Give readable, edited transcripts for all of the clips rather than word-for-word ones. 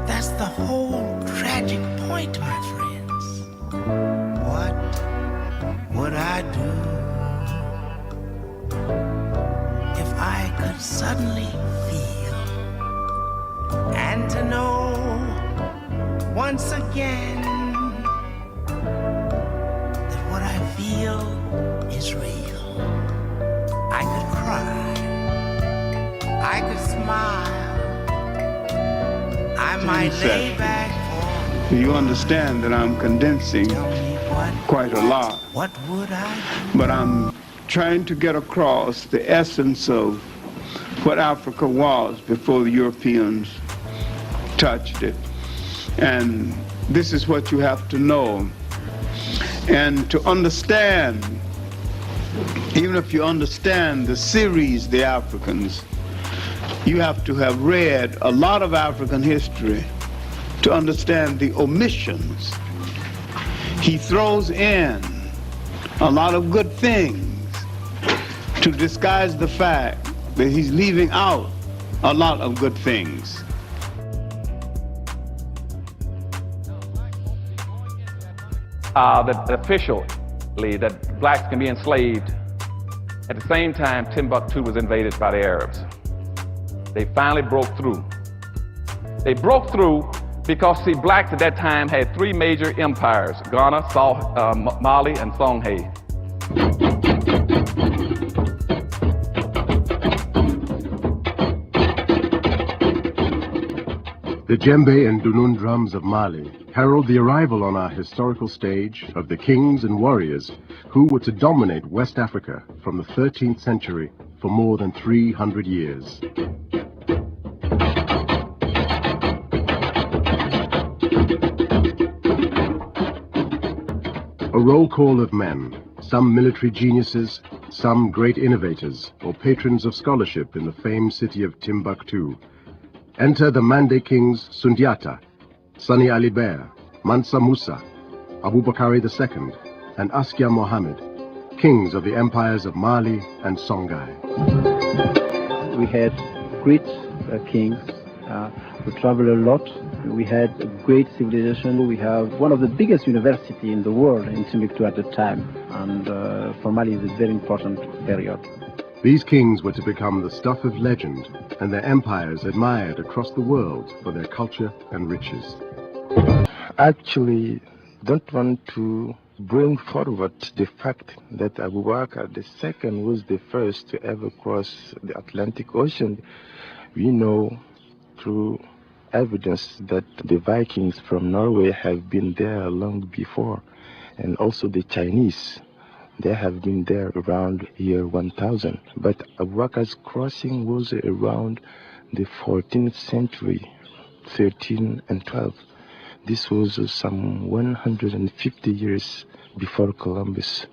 That's the whole tragic point, my friends. What would I do if I could suddenly feel and to know once again that what I feel is real? I could cry, I could smile, I might lay back for. You understand that I'm condensing quite a lot, What would I do? but I'm trying to get across the essence of what Africa was before the Europeans touched it. And this is what you have to know. And to understand, even if you understand the series, The Africans, you have to have read a lot of African history to understand the omissions. He throws in a lot of good things to disguise the fact that he's leaving out a lot of good things. That officially that blacks can be enslaved. At the same time, Timbuktu was invaded by the Arabs. They finally broke through. They broke through because, see, blacks at that time had three major empires: Ghana, Mali, and Songhai. The djembe and dunun drums of Mali herald the arrival on our historical stage of the kings and warriors who were to dominate West Africa from the 13th century for more than 300 years. A roll call of men, some military geniuses, some great innovators or patrons of scholarship in the famed city of Timbuktu. Enter the Mande kings Sundiata, Sani Ali Bear, Mansa Musa, Abubakari II, and Askia Mohammed, kings of the empires of Mali and Songhai. We had great kings who traveled a lot. We had a great civilization. We have one of the biggest universities in the world in Timbuktu at the time, and for Mali it's a very important period. These kings were to become the stuff of legend, and their empires admired across the world for their culture and riches. Actually, don't want to bring forward the fact that Abubakar II was the first to ever cross the Atlantic Ocean. We know through evidence that the Vikings from Norway have been there long before, and also the Chinese. They have been there around year 1000, but Abubakar's crossing was around the 14th century, 13 and 12. This was some 150 years before Columbus.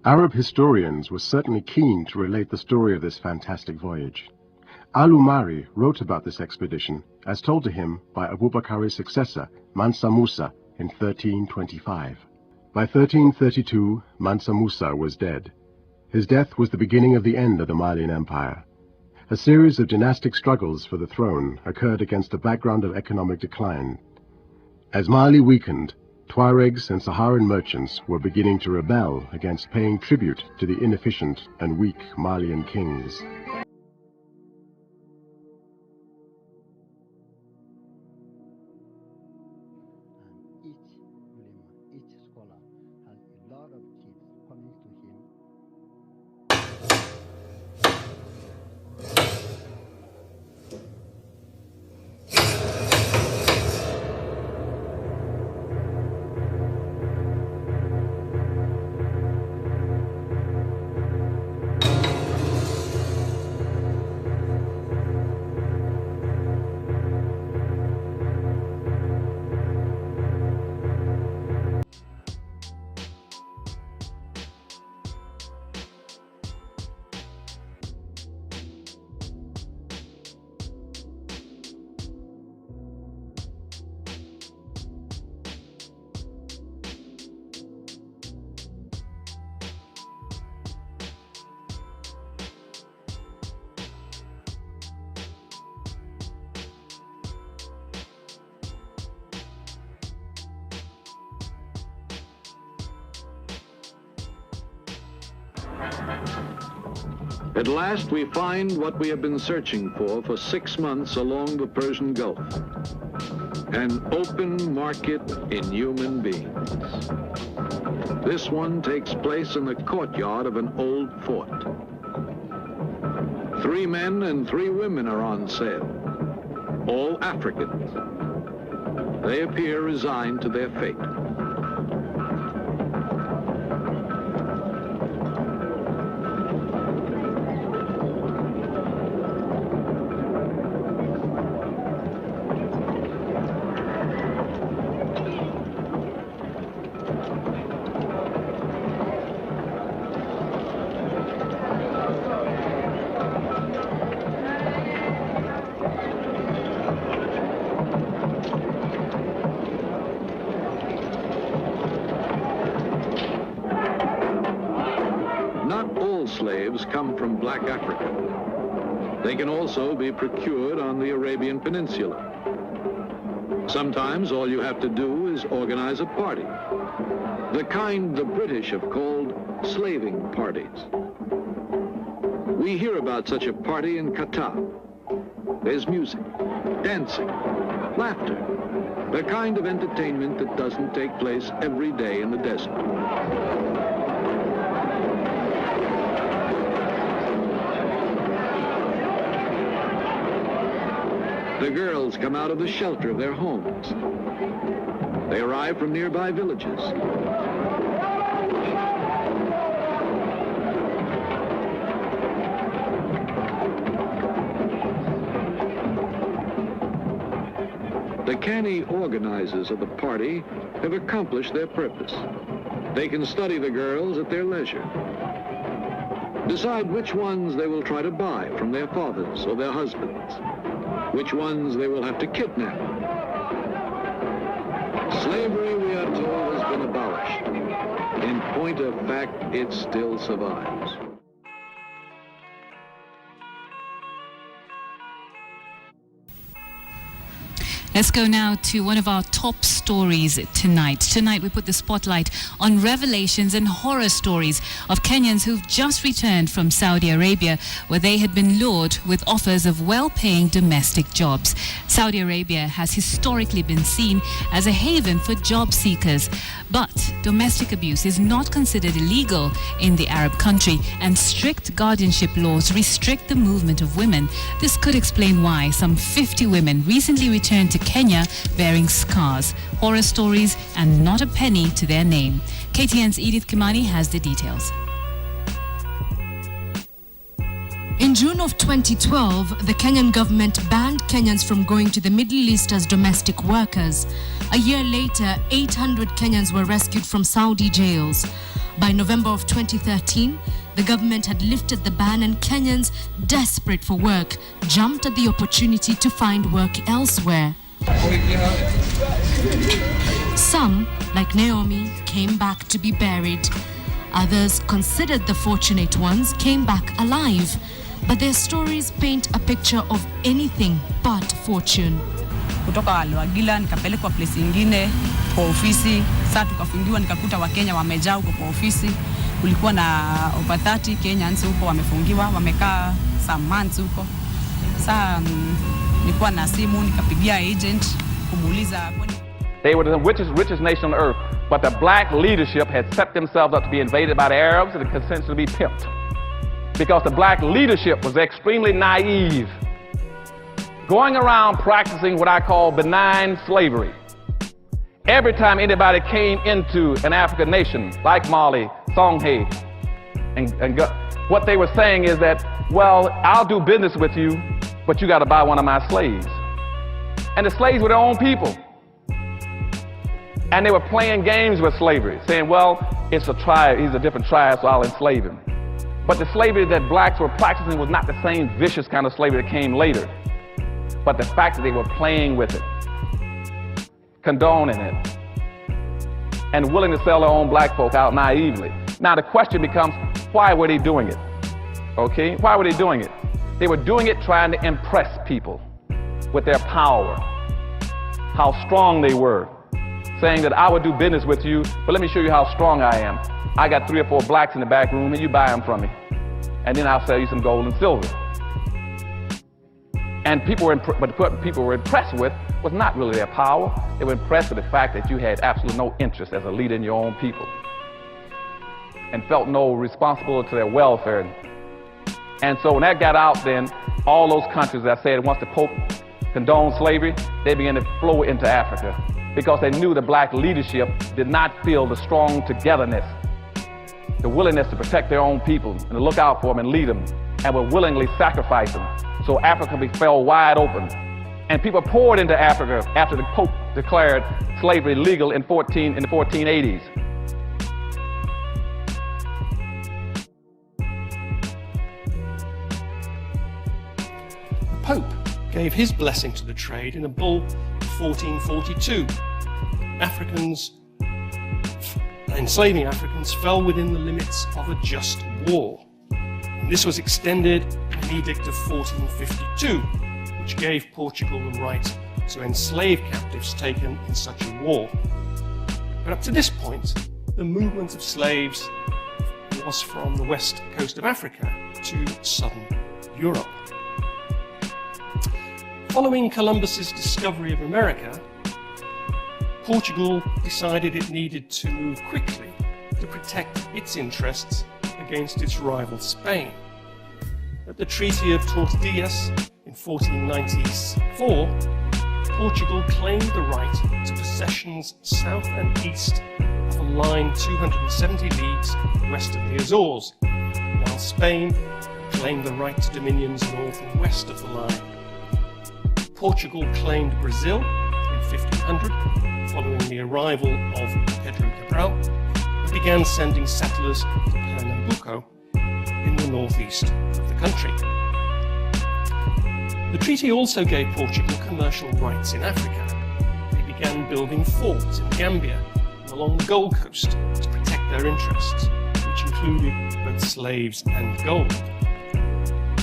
Arab historians were certainly keen to relate the story of this fantastic voyage. Al-Umari wrote about this expedition as told to him by Abubakari's successor, Mansa Musa, in 1325. By 1332, Mansa Musa was dead. His death was the beginning of the end of the Malian Empire. A series of dynastic struggles for the throne occurred against a background of economic decline. As Mali weakened, Tuaregs and Saharan merchants were beginning to rebel against paying tribute to the inefficient and weak Malian kings. At last we find what we have been searching for 6 months along the Persian Gulf. An open market in human beings. This one takes place in the courtyard of an old fort. 3 men and 3 women are on sale, all Africans. They appear resigned to their fate. Slaves come from black Africa. They can also be procured on the Arabian Peninsula. Sometimes all you have to do is organize a party, the kind the British have called slaving parties. We hear about such a party in Qatar. There's music, dancing, laughter, the kind of entertainment that doesn't take place every day in the desert. The girls come out of the shelter of their homes. They arrive from nearby villages. The canny organizers of the party have accomplished their purpose. They can study the girls at their leisure, decide which ones they will try to buy from their fathers or their husbands, which ones they will have to kidnap. Slavery, we are told, has been abolished. In point of fact, it still survives. Let's go now to one of our top stories tonight. Tonight we put the spotlight on revelations and horror stories of Kenyans who've just returned from Saudi Arabia, where they had been lured with offers of well-paying domestic jobs. Saudi Arabia has historically been seen as a haven for job seekers, but domestic abuse is not considered illegal in the Arab country, and strict guardianship laws restrict the movement of women. This could explain why some 50 women recently returned to Kenya bearing scars, horror stories, and not a penny to their name. KTN's Edith Kimani has the details. In June of 2012, the Kenyan government banned Kenyans from going to the Middle East as domestic workers. A year later, 800 Kenyans were rescued from Saudi jails. By November of 2013, the government had lifted the ban, and Kenyans, desperate for work, jumped at the opportunity to find work elsewhere. Some, like Naomi, came back to be buried. Others, considered the fortunate ones, came back alive. But their stories paint a picture of anything but fortune. Kutoka Waliwagila nikapelekwa place ingine kwa ofisi. Sasa tukafungiwa, nikakuta Wakenya wamejaa huko kwa ofisi. Kulikuwa na over 30 Kenyans huko wamefungiwa, wamekaa some months huko. Sasa nilikuwa na simu, nikapigia agent kumuuliza. They were the richest nation on earth, but the black leadership had set themselves up to be invaded by the Arabs and consented to be pimped. Because the black leadership was extremely naive, going around practicing what I call benign slavery. Every time anybody came into an African nation, like Mali, Songhay, and what they were saying is that, well, I'll do business with you, but you got to buy one of my slaves. And the slaves were their own people. And they were playing games with slavery, saying, well, it's a tribe, he's a different tribe, so I'll enslave him. But the slavery that blacks were practicing was not the same vicious kind of slavery that came later. But the fact that they were playing with it, condoning it, and willing to sell their own black folk out naively. Now the question becomes, why were they doing it? Okay, why were they doing it? They were doing it trying to impress people with their power, how strong they were, saying that I would do business with you, but let me show you how strong I am. I got 3 or 4 blacks in the back room and you buy them from me. And then I'll sell you some gold and silver. And what people were impressed with was not really their power. They were impressed with the fact that you had absolutely no interest as a leader in your own people and felt no responsibility to their welfare. And so when that got out, then all those countries, as I said, once the Pope condoned slavery, they began to flow into Africa because they knew the black leadership did not feel the strong togetherness, the willingness to protect their own people and to look out for them and lead them, and would willingly sacrifice them. So Africa fell wide open. And people poured into Africa after the Pope declared slavery legal in the 1480s. The Pope gave his blessing to the trade in a bull of 1442. Enslaving Africans fell within the limits of a just war. And this was extended in an edict of 1452, which gave Portugal the right to enslave captives taken in such a war. But up to this point, the movement of slaves was from the west coast of Africa to southern Europe. Following Columbus's discovery of America, Portugal decided it needed to move quickly to protect its interests against its rival Spain. At the Treaty of Tordesillas in 1494, Portugal claimed the right to possessions south and east of a line 270 leagues west of the Azores, while Spain claimed the right to dominions north and west of the line. Portugal claimed Brazil in 1500, following the arrival of Pedro Cabral, and began sending settlers to Pernambuco in the northeast of the country. The treaty also gave Portugal commercial rights in Africa. They began building forts in Gambia and along the Gold Coast to protect their interests, which included both slaves and gold.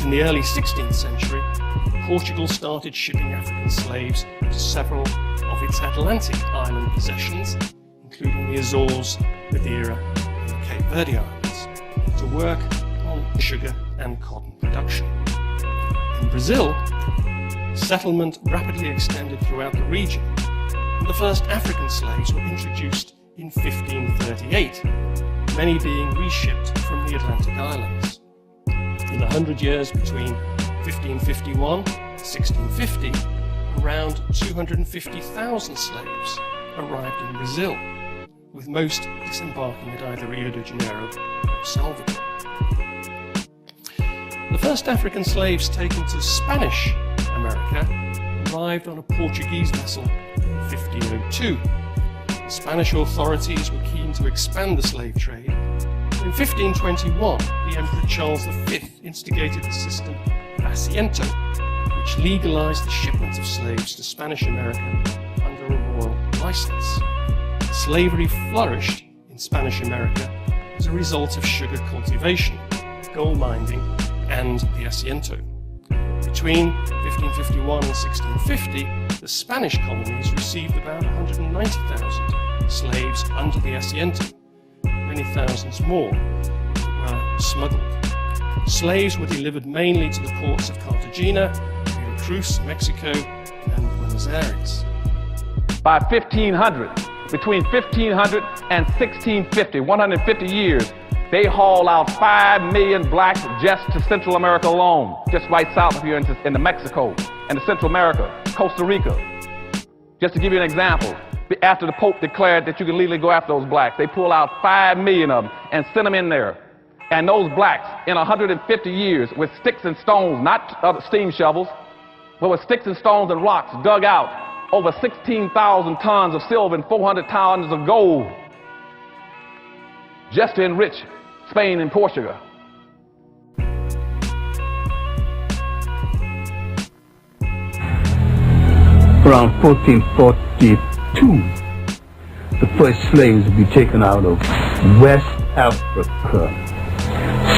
In the early 16th century, Portugal started shipping African slaves to several of its Atlantic island possessions, including the Azores, Madeira, and the Cape Verde Islands, to work on sugar and cotton production. In Brazil, settlement rapidly extended throughout the region, and the first African slaves were introduced in 1538, many being reshipped from the Atlantic islands. In the 100 years between 1551 and 1650, around 250,000 slaves arrived in Brazil, with most disembarking at either Rio de Janeiro or Salvador. The first African slaves taken to Spanish America arrived on a Portuguese vessel in 1502. The Spanish authorities were keen to expand the slave trade. In 1521, the Emperor Charles V instigated the system of asiento, which legalized the shipment of slaves to Spanish America under a royal license. Slavery flourished in Spanish America as a result of sugar cultivation, gold mining, and the asiento. Between 1551 and 1650, the Spanish colonies received about 190,000 slaves under the asiento. Many thousands more were smuggled. Slaves were delivered mainly to the ports of Cartagena, Veracruz, Mexico, and Buenos Aires. By 1500, between 1500 and 1650, 150 years, they haul out 5 million blacks just to Central America alone, just right south of here into Mexico and to Central America, Costa Rica. Just to give you an example, after the Pope declared that you could legally go after those blacks, they pull out 5 million of them and send them in there. And those blacks, in 150 years, with sticks and stones, not steam shovels, but with sticks and stones and rocks, dug out over 16,000 tons of silver and 400 tons of gold, just to enrich Spain and Portugal. Around 1442, the first slaves would be taken out of West Africa.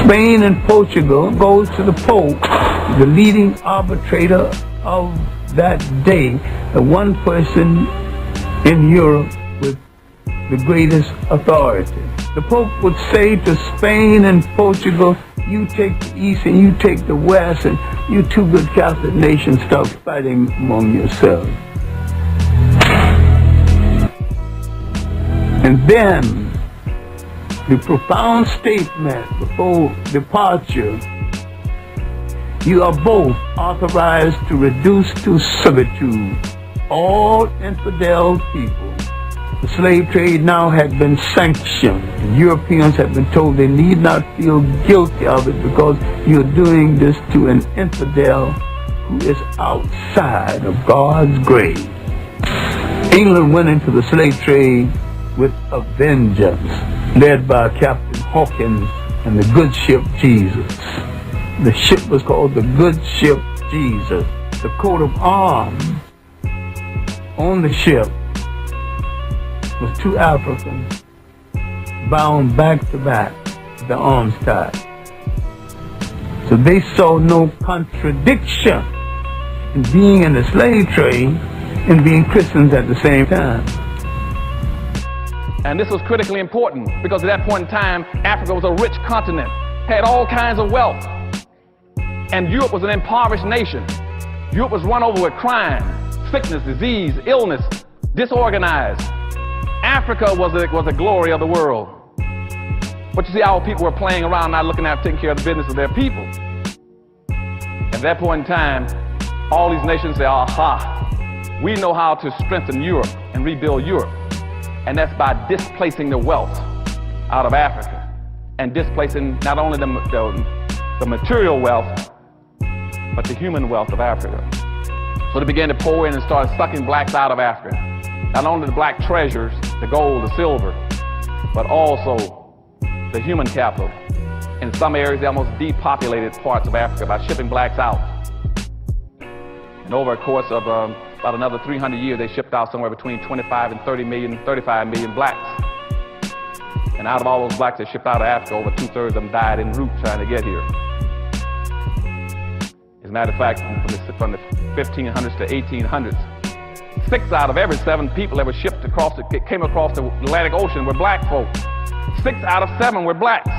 Spain and Portugal goes to the Pope, the leading arbitrator of that day, the one person in Europe with the greatest authority. The Pope would say to Spain and Portugal, you take the East and you take the West, and you two good Catholic nations start fighting among yourselves. And then the profound statement before departure, you are both authorized to reduce to servitude all infidel people. The slave trade now had been sanctioned. And Europeans had been told they need not feel guilty of it because you're doing this to an infidel who is outside of God's grace. England went into the slave trade with a vengeance, led by Captain Hawkins and the good ship Jesus. The ship was called the Good Ship Jesus. The coat of arms on the ship was two Africans bound back to back with their arms tied. So they saw no contradiction in being in the slave trade and being Christians at the same time. And this was critically important because at that point in time, Africa was a rich continent, had all kinds of wealth. And Europe was an impoverished nation. Europe was run over with crime, sickness, disease, illness, disorganized. Africa was the glory of the world. But you see how people were playing around, not looking at taking care of the business of their people. At that point in time, all these nations say, aha, we know how to strengthen Europe and rebuild Europe. And that's by displacing the wealth out of Africa and displacing not only the material wealth, but the human wealth of Africa. So they began to pour in and started sucking blacks out of Africa. Not only the black treasures, the gold, the silver, but also the human capital. In some areas, they almost depopulated parts of Africa by shipping blacks out. And over a course of about another 300 years, they shipped out somewhere between 25 and 35 million blacks. And out of all those blacks that shipped out of Africa, over 2/3 of them died en route trying to get here. As a matter of fact, from the 1500s to 1800s, 6 out of every 7 people that were shipped across, came across the Atlantic Ocean were black folk. 6 out of 7 were blacks.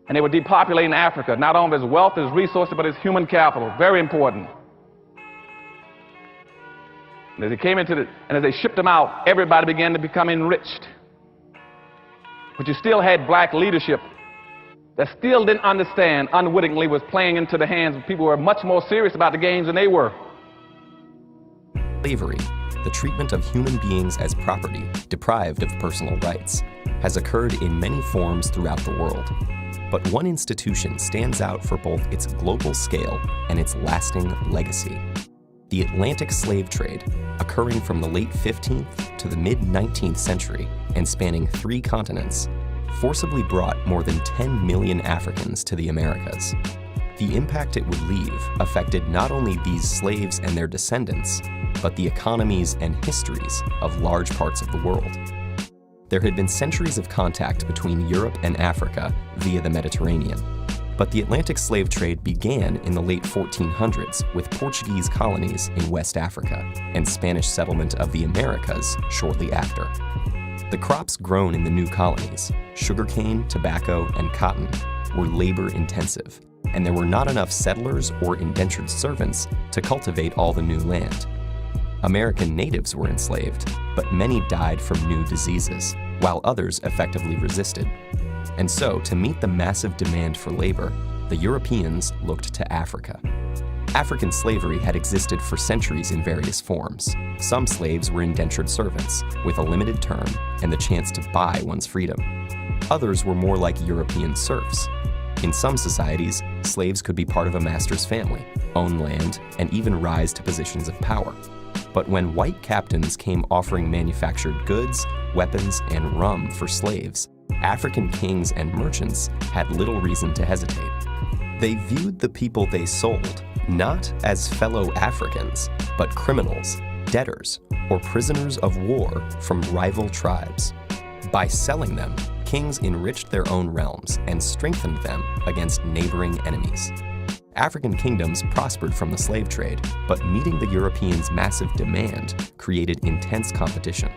And they were depopulating Africa, not only as wealth, as resources, but as human capital. Very important. And as they came into and as they shipped them out, everybody began to become enriched. But you still had black leadership that still didn't understand, unwittingly was playing into the hands of people who were much more serious about the games than they were. Slavery, the treatment of human beings as property, deprived of personal rights, has occurred in many forms throughout the world. But one institution stands out for both its global scale and its lasting legacy. The Atlantic slave trade, occurring from the late 15th to the mid-19th century and spanning 3 continents, forcibly brought more than 10 million Africans to the Americas. The impact it would leave affected not only these slaves and their descendants, but the economies and histories of large parts of the world. There had been centuries of contact between Europe and Africa via the Mediterranean. But the Atlantic slave trade began in the late 1400s with Portuguese colonies in West Africa and Spanish settlement of the Americas shortly after. The crops grown in the new colonies, sugarcane, tobacco, and cotton, were labor-intensive, and there were not enough settlers or indentured servants to cultivate all the new land. American natives were enslaved, but many died from new diseases, while others effectively resisted. And so, to meet the massive demand for labor, the Europeans looked to Africa. African slavery had existed for centuries in various forms. Some slaves were indentured servants, with a limited term and the chance to buy one's freedom. Others were more like European serfs. In some societies, slaves could be part of a master's family, own land, and even rise to positions of power. But when white captains came offering manufactured goods, weapons, and rum for slaves, African kings and merchants had little reason to hesitate. They viewed the people they sold not as fellow Africans, but criminals, debtors, or prisoners of war from rival tribes. By selling them, kings enriched their own realms and strengthened them against neighboring enemies. African kingdoms prospered from the slave trade, but meeting the Europeans' massive demand created intense competition.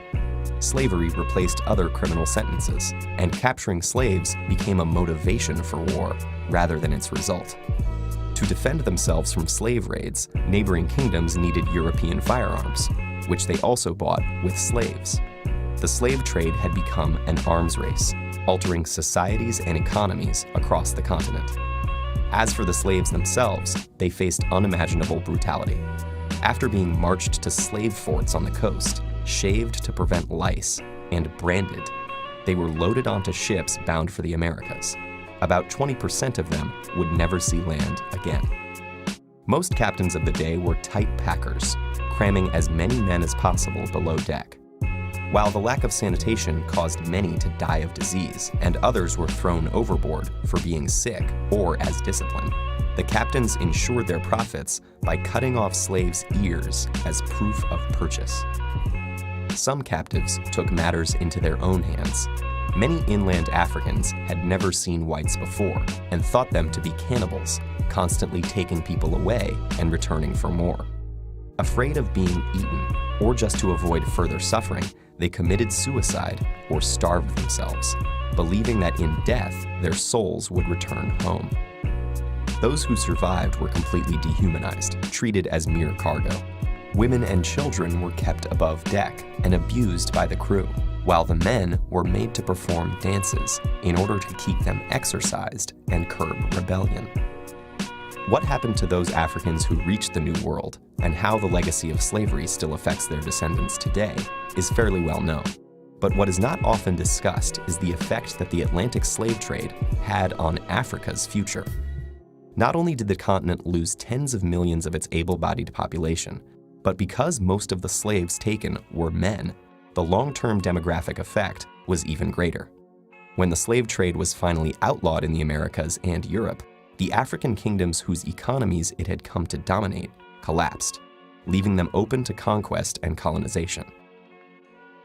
Slavery replaced other criminal sentences, and capturing slaves became a motivation for war rather than its result. To defend themselves from slave raids, neighboring kingdoms needed European firearms, which they also bought with slaves. The slave trade had become an arms race, altering societies and economies across the continent. As for the slaves themselves, they faced unimaginable brutality. After being marched to slave forts on the coast, shaved to prevent lice, and branded, they were loaded onto ships bound for the Americas. About 20% of them would never see land again. Most captains of the day were tight packers, cramming as many men as possible below deck. While the lack of sanitation caused many to die of disease, and others were thrown overboard for being sick or as discipline, the captains ensured their profits by cutting off slaves' ears as proof of purchase. Some captives took matters into their own hands. Many inland Africans had never seen whites before and thought them to be cannibals, constantly taking people away and returning for more. Afraid of being eaten, or just to avoid further suffering, they committed suicide or starved themselves, believing that in death their souls would return home. Those who survived were completely dehumanized, treated as mere cargo. Women and children were kept above deck and abused by the crew, while the men were made to perform dances in order to keep them exercised and curb rebellion. What happened to those Africans who reached the New World, and how the legacy of slavery still affects their descendants today, is fairly well known. But what is not often discussed is the effect that the Atlantic slave trade had on Africa's future. Not only did the continent lose tens of millions of its able-bodied population, but because most of the slaves taken were men, the long-term demographic effect was even greater. When the slave trade was finally outlawed in the Americas and Europe, the African kingdoms whose economies it had come to dominate collapsed, leaving them open to conquest and colonization.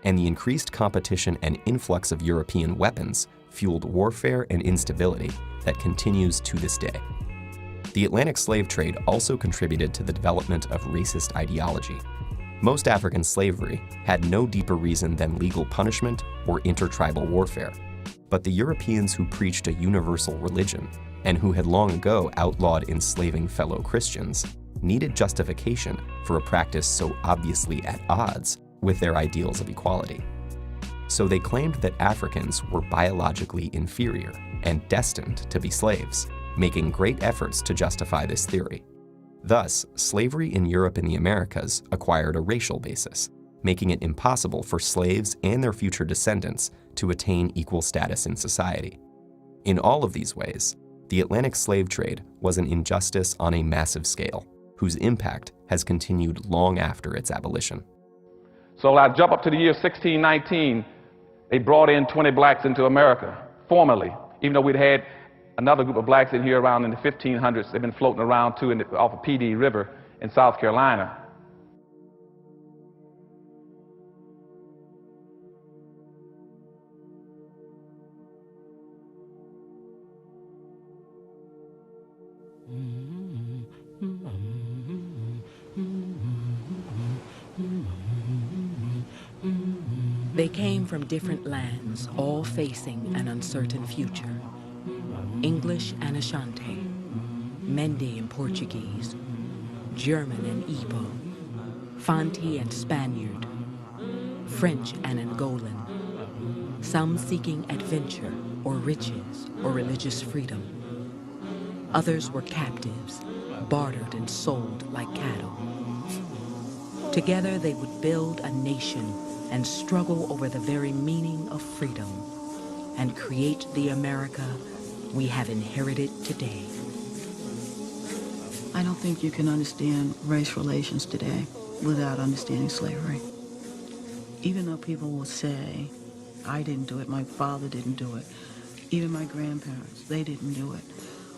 And the increased competition and influx of European weapons fueled warfare and instability that continues to this day. The Atlantic slave trade also contributed to the development of racist ideology. Most African slavery had no deeper reason than legal punishment or intertribal warfare, but the Europeans who preached a universal religion and who had long ago outlawed enslaving fellow Christians needed justification for a practice so obviously at odds with their ideals of equality. So they claimed that Africans were biologically inferior and destined to be slaves, making great efforts to justify this theory. Thus, slavery in Europe and the Americas acquired a racial basis, making it impossible for slaves and their future descendants to attain equal status in society. In all of these ways, the Atlantic slave trade was an injustice on a massive scale, whose impact has continued long after its abolition. So I jump up to the year 1619, they brought in 20 blacks into America, formally, even though we'd had another group of blacks in here around in the 1500s. They've been floating around too off of PD River in South Carolina. They came from different lands, all facing an uncertain future. English and Ashanti, Mende and Portuguese, German and Igbo, Fanti and Spaniard, French and Angolan, some seeking adventure or riches or religious freedom. Others were captives, bartered and sold like cattle. Together they would build a nation and struggle over the very meaning of freedom and create the America we have inherited today. I don't think you can understand race relations today without understanding slavery. Even though people will say, I didn't do it, my father didn't do it, even my grandparents, they didn't do it.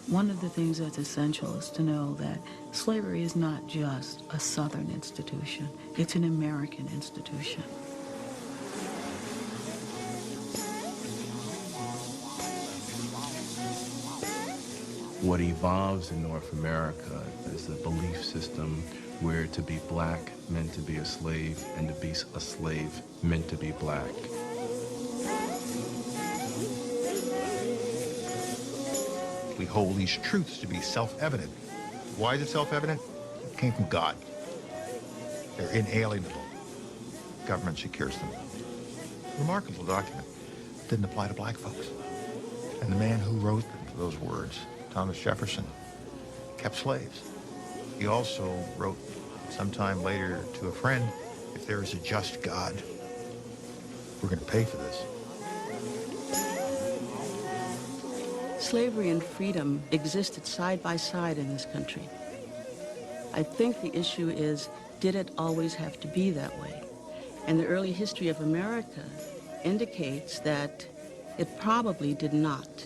One of the things that's essential is to know that slavery is not just a Southern institution, it's an American institution. What evolves in North America is a belief system where to be black meant to be a slave, and to be a slave meant to be black. We hold these truths to be self-evident. Why is it self-evident? It came from God. They're inalienable. Government secures them. Remarkable document. Didn't apply to black folks. And the man who wrote those words, Thomas Jefferson, kept slaves. He also wrote sometime later to a friend, if there is a just God, we're going to pay for this. Slavery and freedom existed side by side in this country. I think the issue is, did it always have to be that way? And the early history of America indicates that it probably did not.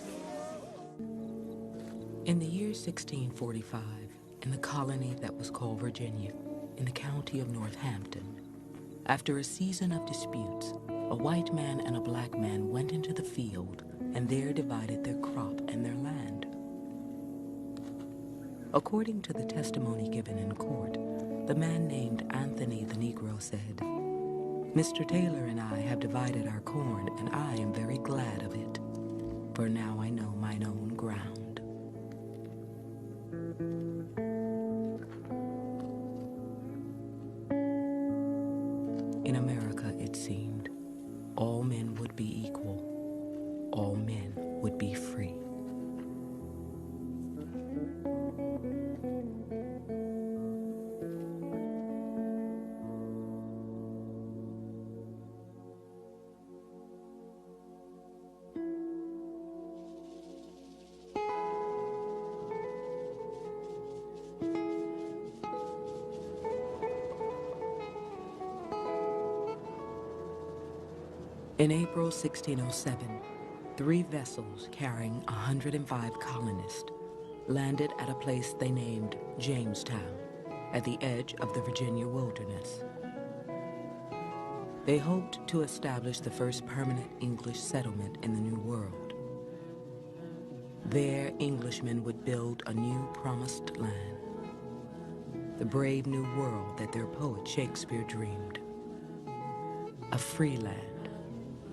In the year 1645, in the colony that was called Virginia, in the county of Northampton, after a season of disputes, a white man and a black man went into the field and there divided their crop and their land. According to the testimony given in court, the man named Anthony the Negro said, "Mr. Taylor and I have divided our corn, and I am very glad of it, for now I know mine own ground." In America, it seemed, all men would be equal, all men would be free. In April 1607, 3 vessels carrying 105 colonists landed at a place they named Jamestown, at the edge of the Virginia wilderness. They hoped to establish the first permanent English settlement in the New World. There, Englishmen would build a new promised land, the brave new world that their poet Shakespeare dreamed. A free land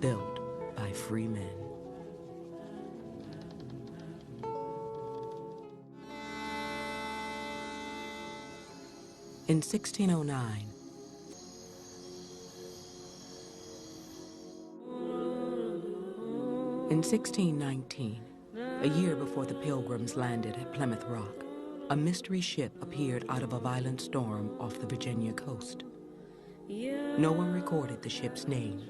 built by free men. In 1609, in 1619, a year before the Pilgrims landed at Plymouth Rock, a mystery ship appeared out of a violent storm off the Virginia coast. No one recorded the ship's name,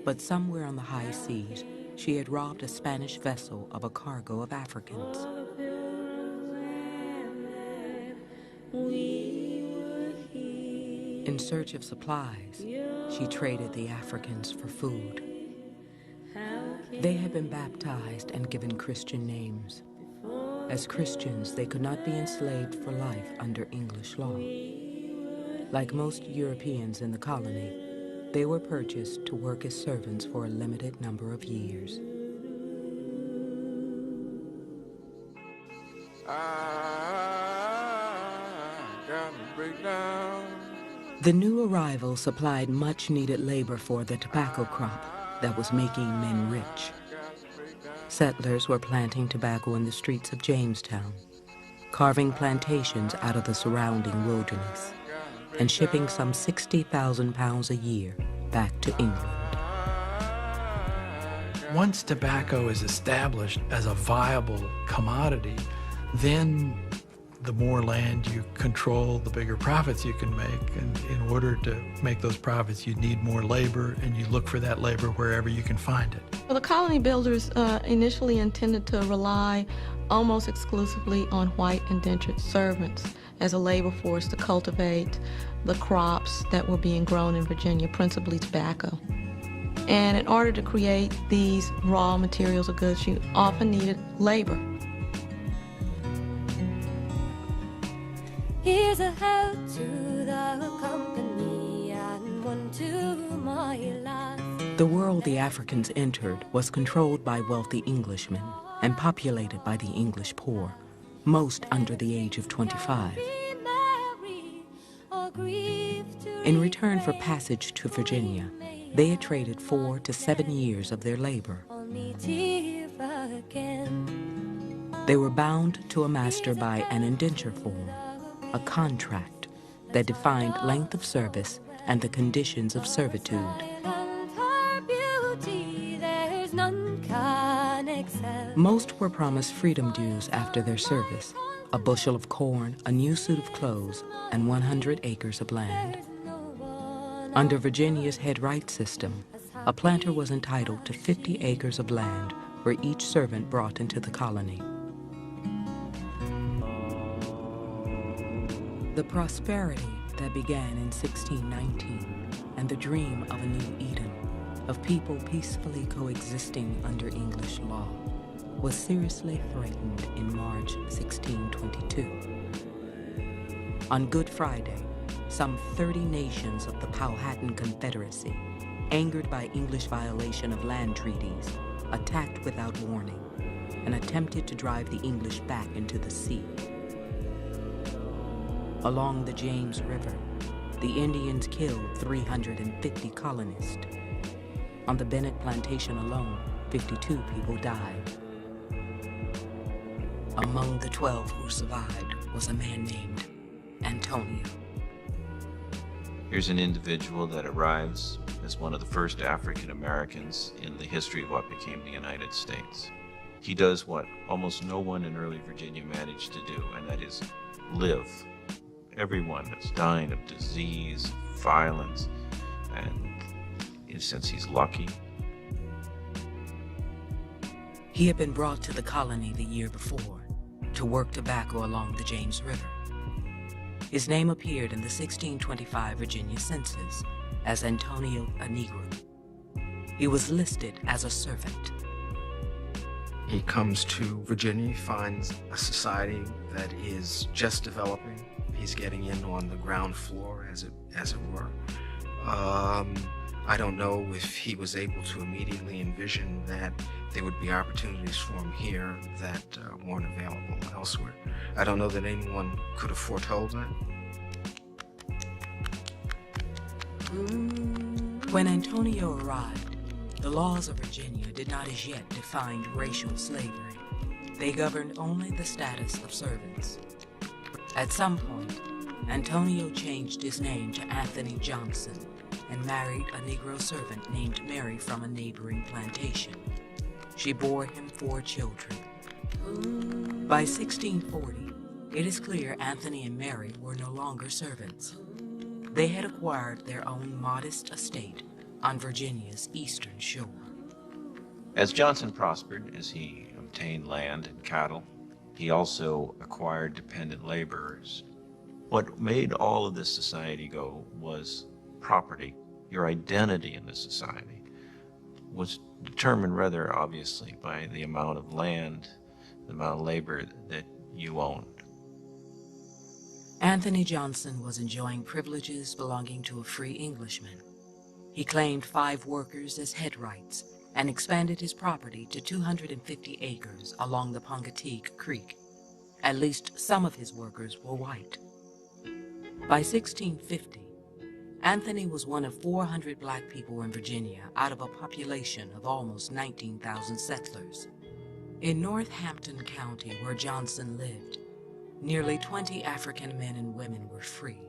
but somewhere on the high seas, she had robbed a Spanish vessel of a cargo of Africans. In search of supplies, she traded the Africans for food. They had been baptized and given Christian names. As Christians, they could not be enslaved for life under English law. Like most Europeans in the colony, they were purchased to work as servants for a limited number of years. The new arrival supplied much-needed labor for the tobacco crop that was making men rich. Settlers were planting tobacco in the streets of Jamestown, carving plantations out of the surrounding wilderness, and shipping some 60,000 pounds a year back to England. Once tobacco is established as a viable commodity, then the more land you control, the bigger profits you can make. And in order to make those profits, you need more labor, and you look for that labor wherever you can find it. Well, the colony builders initially intended to rely almost exclusively on white indentured servants as a labor force to cultivate the crops that were being grown in Virginia, principally tobacco. And in order to create these raw materials or goods, you often needed labor. Here's a how to the company and one to my life. The world the Africans entered was controlled by wealthy Englishmen and populated by the English poor, most under the age of 25. In return for passage to Virginia, they had traded 4 to 7 years of their labor. They were bound to a master by an indenture form, a contract that defined length of service and the conditions of servitude. Most were promised freedom dues after their service, a bushel of corn, a new suit of clothes, and 100 acres of land. Under Virginia's head right system, a planter was entitled to 50 acres of land for each servant brought into the colony. The prosperity that began in 1619 and the dream of a new Eden, of people peacefully coexisting under English law, was seriously threatened in March 1622. On Good Friday, some 30 nations of the Powhatan Confederacy, angered by English violation of land treaties, attacked without warning and attempted to drive the English back into the sea. Along the James River, the Indians killed 350 colonists. On the Bennett plantation alone, 52 people died. Among the 12 who survived was a man named Antonio. Here's an individual that arrives as one of the first African Americans in the history of what became the United States. He does what almost no one in early Virginia managed to do, and that is live. Everyone is dying of disease, violence, and in a sense he's lucky. He had been brought to the colony the year before to work tobacco along the James River. His name appeared in the 1625 Virginia census as Antonio a Negro. He was listed as a servant. He comes to Virginia, finds a society that is just developing. He's getting in on the ground floor, as it were. I don't know if he was able to immediately envision that there would be opportunities for him here that weren't available elsewhere. I don't know that anyone could have foretold that. When Antonio arrived, the laws of Virginia did not as yet define racial slavery. They governed only the status of servants. At some point, Antonio changed his name to Anthony Johnson and married a Negro servant named Mary from a neighboring plantation. She bore him 4 children. By 1640, it is clear Anthony and Mary were no longer servants. They had acquired their own modest estate on Virginia's eastern shore. As Johnson prospered, as he obtained land and cattle, he also acquired dependent laborers. What made all of this society go was property. Your identity in the society was determined rather obviously by the amount of land, the amount of labor that you owned. Anthony Johnson was enjoying privileges belonging to a free Englishman. He claimed 5 workers as headrights and expanded his property to 250 acres along the Pongateek Creek. At least some of his workers were white. By 1650, Anthony was one of 400 black people in Virginia out of a population of almost 19,000 settlers. In Northampton County, where Johnson lived, nearly 20 African men and women were free,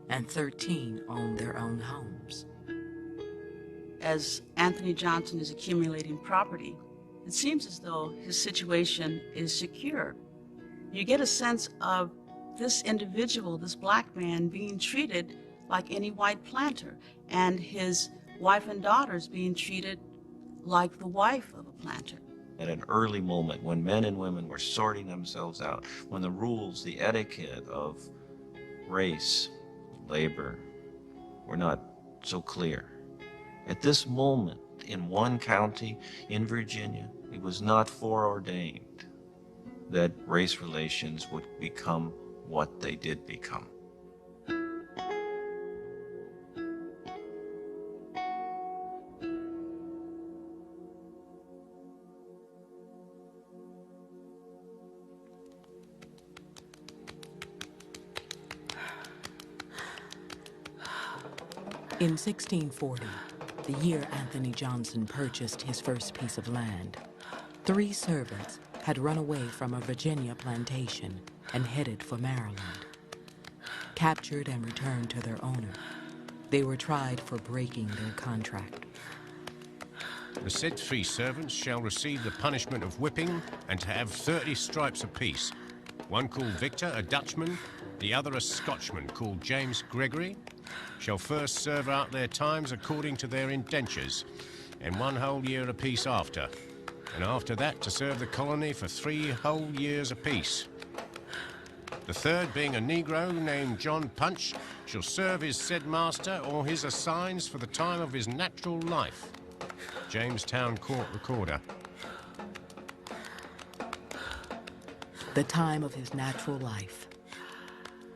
and 13 owned their own homes. As Anthony Johnson is accumulating property, it seems as though his situation is secure. You get a sense of this individual, this black man, being treated like any white planter, and his wife and daughters being treated like the wife of a planter. At an early moment when men and women were sorting themselves out, when the rules, the etiquette of race, labor, were not so clear. At this moment, in one county in Virginia, it was not foreordained that race relations would become what they did become. In 1640, the year Anthony Johnson purchased his first piece of land, 3 servants had run away from a Virginia plantation and headed for Maryland. Captured and returned to their owner, they were tried for breaking their contract. The said 3 servants shall receive the punishment of whipping and to have 30 stripes apiece. One called Victor, a Dutchman, the other a Scotchman called James Gregory, shall first serve out their times according to their indentures, and 1 whole year apiece after, and after that to serve the colony for 3 whole years apiece. The third, being a Negro named John Punch, shall serve his said master or his assigns for the time of his natural life. Jamestown Court Recorder. The time of his natural life.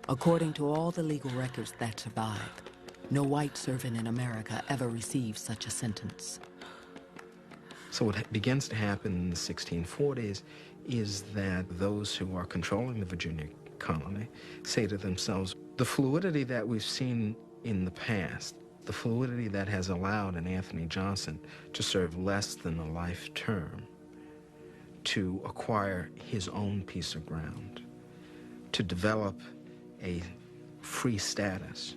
According to all the legal records that survive, no white servant in America ever received such a sentence. So what begins to happen in the 1640s is that those who are controlling the Virginia colony say to themselves, the fluidity that we've seen in the past, the fluidity that has allowed an Anthony Johnson to serve less than a life term, to acquire his own piece of ground, to develop a free status,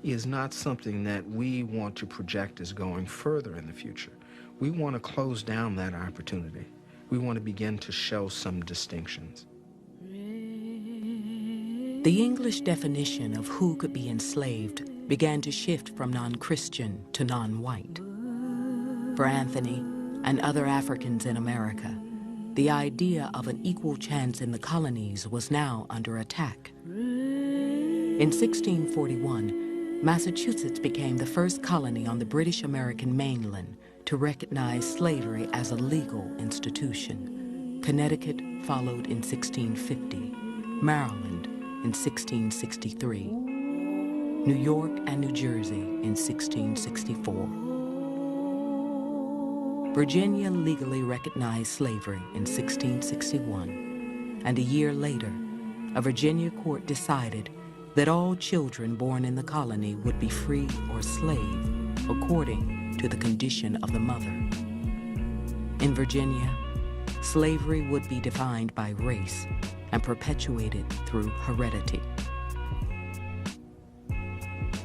is not something that we want to project as going further in the future. We want to close down that opportunity. We want to begin to show some distinctions. The English definition of who could be enslaved began to shift from non-Christian to non-white. For Anthony and other Africans in America, the idea of an equal chance in the colonies was now under attack. In 1641, Massachusetts became the first colony on the British American mainland to recognize slavery as a legal institution. Connecticut followed in 1650, Maryland in 1663, New York and New Jersey in 1664. Virginia legally recognized slavery in 1661, and a year later, a Virginia court decided that all children born in the colony would be free or slave according to the condition of the mother. In Virginia, slavery would be defined by race and perpetuated through heredity.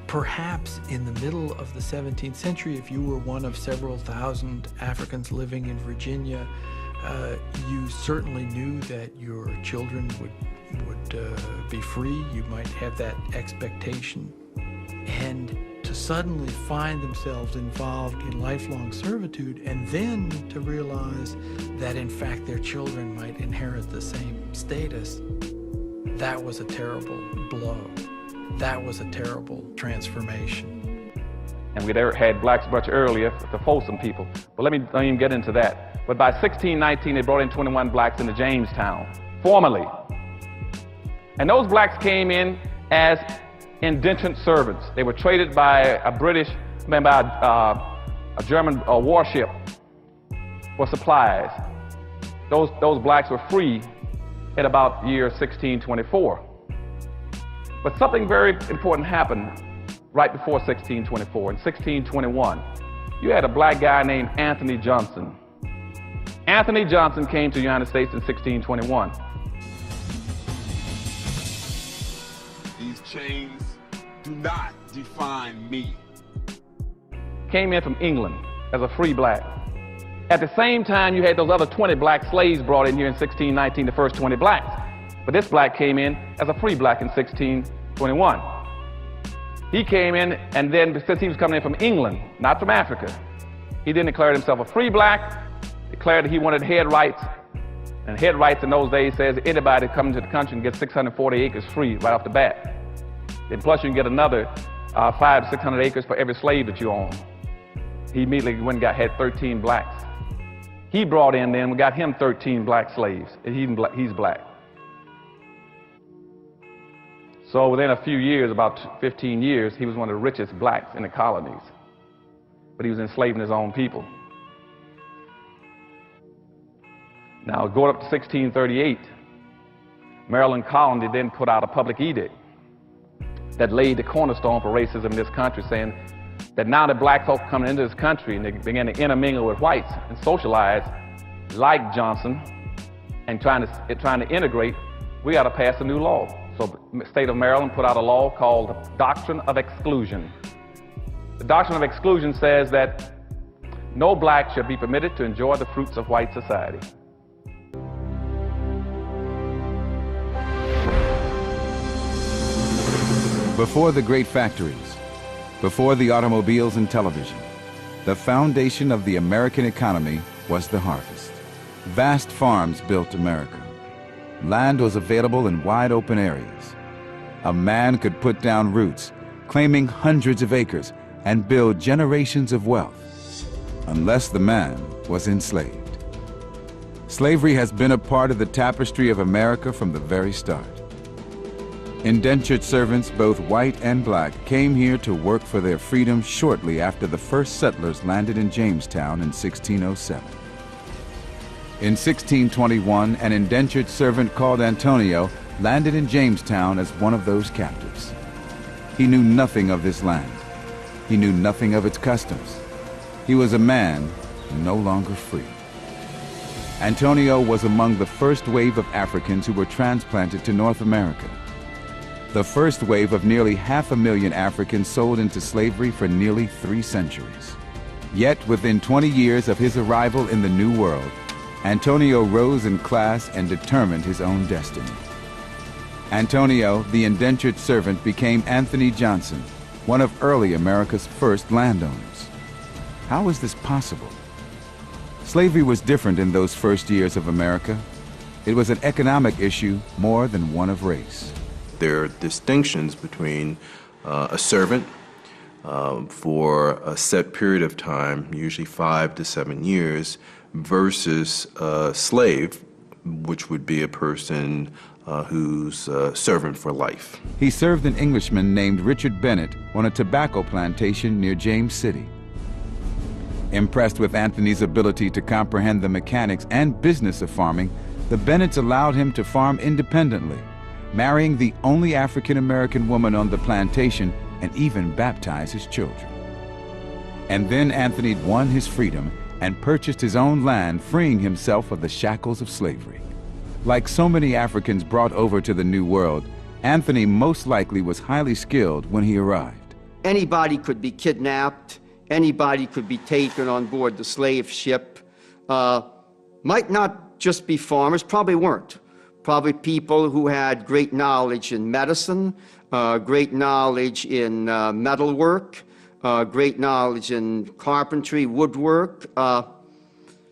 Perhaps in the middle of the 17th century, if you were one of several thousand Africans living in Virginia, you certainly knew that your children would be free. You might have that expectation. And to suddenly find themselves involved in lifelong servitude, and then to realize that in fact their children might inherit the same status, that was a terrible blow. That was a terrible transformation. And we'd had blacks much earlier, the Folsom people. But let me don't even get into that. But by 1619, they brought in 21 blacks into Jamestown, formally. And those blacks came in as indentured servants. They were traded by a German warship for supplies. Those blacks were free at about year 1624. But something very important happened right before 1624. In 1621, you had a black guy named Anthony Johnson. Anthony Johnson came to the United States in 1621. These chains do not define me. Came in from England as a free black. At the same time, you had those other 20 black slaves brought in here in 1619, the first 20 blacks. But this black came in as a free black in 1621. He came in, and then since he was coming in from England, not from Africa, he then declared himself a free black, declared that he wanted head rights. And head rights in those days says anybody coming to the country can get 640 acres free right off the bat. Then plus you can get another 500 to 600 acres for every slave that you own. He immediately went and had 13 blacks. He brought in then, we got him 13 black slaves, and he's black. So within a few years, about 15 years, he was one of the richest blacks in the colonies. But he was enslaving his own people. Now, going up to 1638, Maryland colony then put out a public edict that laid the cornerstone for racism in this country, saying that now that black folk coming into this country and they began to intermingle with whites and socialize like Johnson and trying to integrate, we got to pass a new law. So the state of Maryland put out a law called the Doctrine of Exclusion. The Doctrine of Exclusion says that no black shall be permitted to enjoy the fruits of white society. Before the great factories, before the automobiles and television, the foundation of the American economy was the harvest. Vast farms built America. Land was available in wide open areas. A man could put down roots, claiming hundreds of acres, and build generations of wealth, unless the man was enslaved. Slavery has been a part of the tapestry of America from the very start. Indentured servants, both white and black, came here to work for their freedom shortly after the first settlers landed in Jamestown in 1607. In 1621, an indentured servant called Antonio landed in Jamestown as one of those captives. He knew nothing of this land. He knew nothing of its customs. He was a man no longer free. Antonio was among the first wave of Africans who were transplanted to North America. The first wave of nearly 500,000 Africans sold into slavery for nearly 3 centuries. Yet within 20 years of his arrival in the New World, Antonio rose in class and determined his own destiny. Antonio, the indentured servant, became Anthony Johnson, one of early America's first landowners. How was this possible? Slavery was different in those first years of America. It was an economic issue more than one of race. There are distinctions between a servant for a set period of time, usually 5 to 7 years, versus a slave, which would be a person who's a servant for life. He served an Englishman named Richard Bennett on a tobacco plantation near James City. Impressed with Anthony's ability to comprehend the mechanics and business of farming, the Bennetts allowed him to farm independently, marrying the only African-American woman on the plantation and even baptize his children. And then Anthony won his freedom and purchased his own land, freeing himself of the shackles of slavery. Like so many Africans brought over to the New World, Anthony most likely was highly skilled when he arrived. Anybody could be kidnapped, anybody could be taken on board the slave ship. Might not just be farmers, probably weren't. Probably people who had great knowledge in medicine, great knowledge in metalwork, great knowledge in carpentry, woodwork.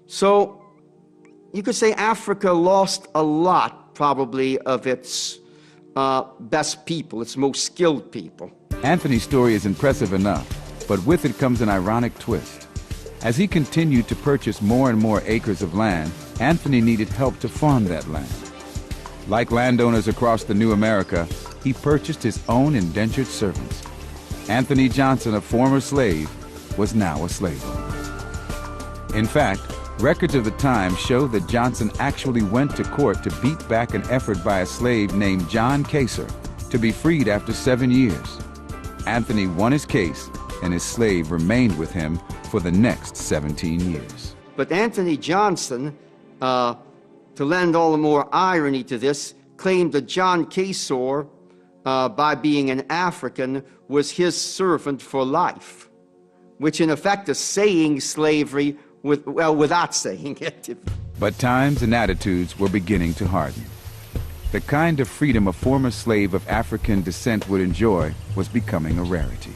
So you could say Africa lost a lot, probably, of its best people, its most skilled people. Anthony's story is impressive enough, but with it comes an ironic twist. As he continued to purchase more and more acres of land, Anthony needed help to farm that land. Like landowners across the new America, he purchased his own indentured servants. Anthony Johnson, a former slave, was now a slave owner. In fact, records of the time show that Johnson actually went to court to beat back an effort by a slave named John Kaser to be freed after 7 years. Anthony won his case, and his slave remained with him for the next 17 years. But Anthony Johnson, to lend all the more irony to this, claimed that John Kaser, by being an African, was his servant for life, which in effect is saying slavery without saying it. But times and attitudes were beginning to harden. The kind of freedom a former slave of African descent would enjoy was becoming a rarity.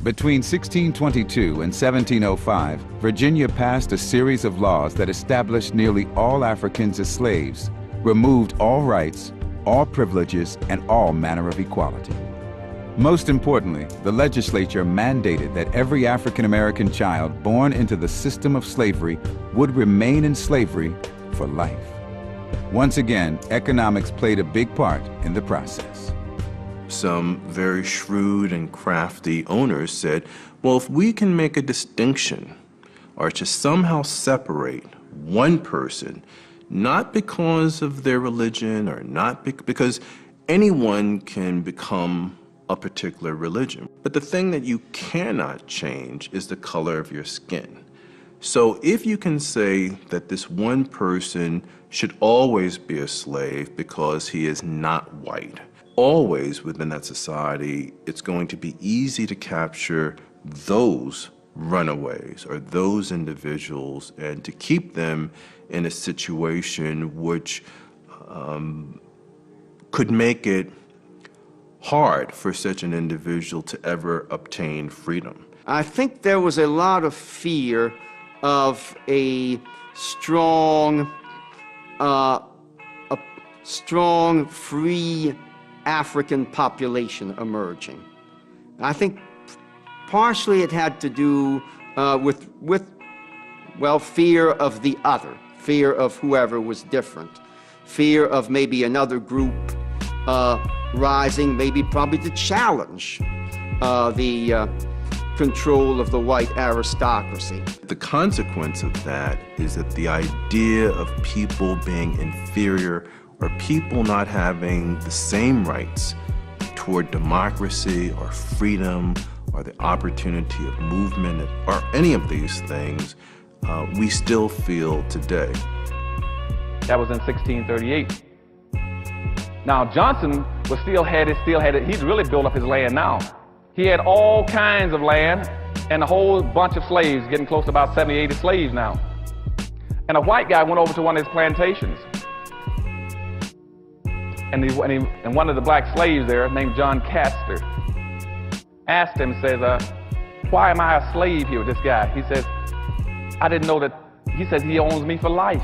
Between 1622 and 1705, Virginia passed a series of laws that established nearly all Africans as slaves, removed all rights, all privileges, and all manner of equality. Most importantly, the legislature mandated that every African-American child born into the system of slavery would remain in slavery for life. Once again, economics played a big part in the process. Some very shrewd and crafty owners said, well, if we can make a distinction or to somehow separate one person, not because of their religion or not because anyone can become a particular religion. But the thing that you cannot change is the color of your skin. So if you can say that this one person should always be a slave because he is not white, always within that society, it's going to be easy to capture those runaways or those individuals and to keep them in a situation which could make it hard for such an individual to ever obtain freedom. I think there was a lot of fear of a strong, free African population emerging. I think partially it had to do with fear of the other, fear of whoever was different, fear of maybe another group rising, maybe probably to challenge the control of the white aristocracy. The consequence of that is that the idea of people being inferior or people not having the same rights toward democracy or freedom or the opportunity of movement or any of these things, we still feel today. That was in 1638. Now Johnson was still had it. He's really built up his land now. He had all kinds of land and a whole bunch of slaves, getting close to about 70, 80 slaves now. And a white guy went over to one of his plantations. And one of the black slaves there, named John Castor, asked him, says, why am I a slave here with this guy? He says, I didn't know that. He says, he owns me for life.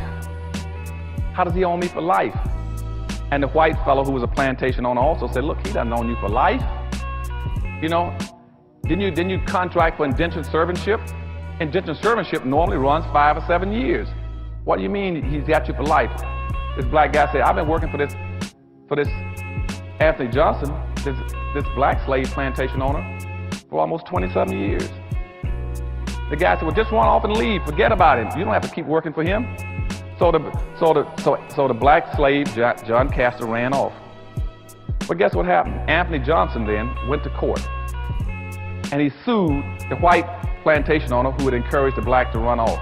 How does he own me for life? And the white fellow who was a plantation owner also said, look, he doesn't own you for life. You know, didn't you contract for indentured servantship? Indentured servantship normally runs 5 or 7 years. What do you mean he's got you for life? This black guy said, I've been working for this Anthony Johnson, this black slave plantation owner, for almost 27 years. The guy said, well, just run off and leave. Forget about him. You don't have to keep working for him. So the black slave, John Castor, ran off. But guess what happened? Anthony Johnson then went to court, and he sued the white plantation owner who had encouraged the black to run off.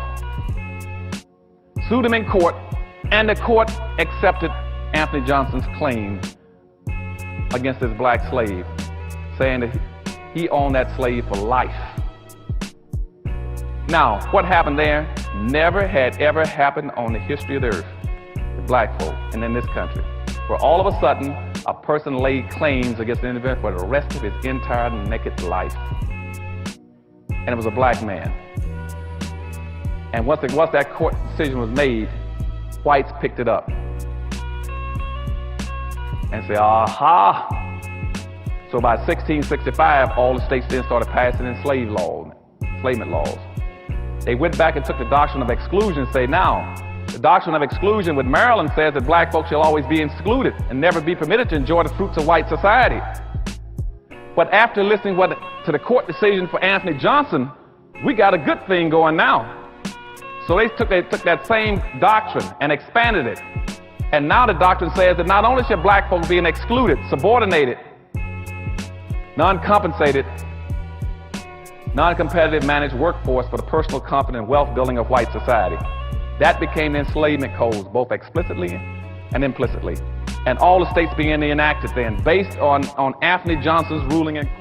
Sued him in court, and the court accepted Anthony Johnson's claim against this black slave, saying that he owned that slave for life. Now, what happened there never had ever happened on the history of the earth, the black folk, and in this country, where all of a sudden a person laid claims against an individual for the rest of his entire naked life. And it was a black man. And once that court decision was made, whites picked it up and say, aha. So by 1665, all the states then started passing enslavement laws. They went back and took the doctrine of exclusion and say, now, the doctrine of exclusion with Maryland says that black folks shall always be excluded and never be permitted to enjoy the fruits of white society. But after listening to the court decision for Anthony Johnson, we got a good thing going now. So they took that same doctrine and expanded it. And now the doctrine says that not only should black folks be excluded, subordinated, non-compensated, non-competitive managed workforce for the personal comfort and wealth building of white society. That became the enslavement codes, both explicitly and implicitly. And all the states began to enact it then, based on Anthony Johnson's ruling in court.